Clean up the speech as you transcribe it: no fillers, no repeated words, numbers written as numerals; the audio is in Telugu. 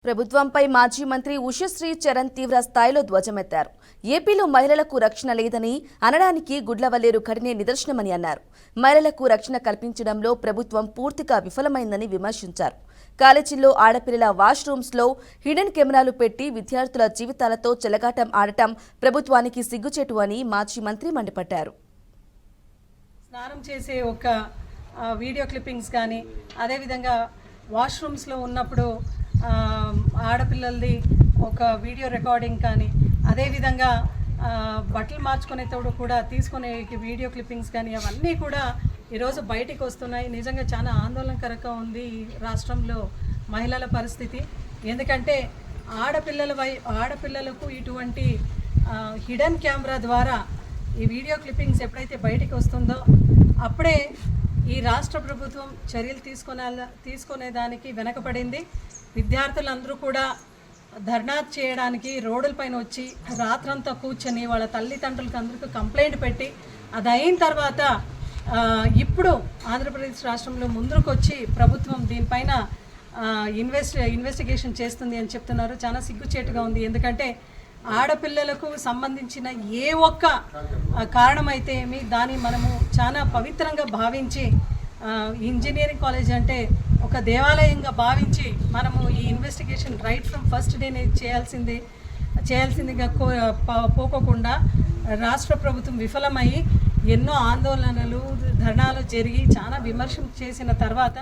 ప్రభుత్వంపై మాజీ మంత్రి ఉషశ్రీ చరణ్ తీవ్ర స్థాయిలో ధ్వజమెత్తారు. ఏపీలో మహిళలకు రక్షణ లేదని అనడానికి గుడ్లవల్లేరు ఘటనే నిదర్శనమని అన్నారు. మహిళలకు రక్షణ కల్పించడంలో ప్రభుత్వం పూర్తిగా విఫలమైందని విమర్శించారు. కాలేజీల్లో ఆడపిల్లల వాష్రూమ్స్లో హిడెన్ కెమెరాలు పెట్టి విద్యార్థుల జీవితాలతో చెలగాటం ఆడటం ప్రభుత్వానికి సిగ్గుచేటు అని మాజీ మంత్రి మండిపడ్డారు. స్నానం చేసే ఒక వీడియో క్లిప్పింగ్స్ కానీ అదేవిధంగా వాష్రూమ్స్లో ఉన్నప్పుడు ఆడపిల్లలది ఒక వీడియో రికార్డింగ్ కానీ అదేవిధంగా బట్టలు మార్చుకునేటప్పుడు కూడా తీసుకునే వీడియో క్లిప్పింగ్స్ కానీ అవన్నీ కూడా ఈరోజు బయటికి వస్తున్నాయి. నిజంగా చాలా ఆందోళనకరంగా ఉంది ఈ రాష్ట్రంలో మహిళల పరిస్థితి. ఎందుకంటే ఆడపిల్లలకు ఇటువంటి హిడెన్ కెమెరా ద్వారా ఈ వీడియో క్లిప్పింగ్స్ ఎప్పుడైతే బయటికి వస్తుందో అప్పుడే ఈ రాష్ట్ర ప్రభుత్వం చర్యలు తీసుకునేదానికి వెనకబడింది. విద్యార్థులందరూ కూడా ధర్నా చేయడానికి రోడ్లపైన వచ్చి రాత్రంతా కూర్చొని వాళ్ళ తల్లిదండ్రులకు అందరికీ కంప్లైంట్ పెట్టి అది అయిన తర్వాత ఇప్పుడు ఆంధ్రప్రదేశ్ రాష్ట్రంలో ముందుకు వచ్చి ప్రభుత్వం దీనిపైన ఇన్వెస్టిగేషన్ చేస్తుంది అని చెప్తున్నారు. చాలా సిగ్గుచేటుగా ఉంది. ఎందుకంటే ఆడపిల్లలకు సంబంధించిన ఏ ఒక్క కారణమైతే ఏమి దాన్ని మనము చాలా పవిత్రంగా భావించి ఇంజనీరింగ్ కాలేజ్ అంటే ఒక దేవాలయంగా భావించి మనము ఈ ఇన్వెస్టిగేషన్ రైట్ ఫ్రమ్ ఫస్ట్ డేనే చేయాల్సిందిగా పోకోకుండా రాష్ట్ర ప్రభుత్వం విఫలమయ్యి ఎన్నో ఆందోళనలు ధర్నాలు జరిగి చాలా విమర్శలు చేసిన తర్వాత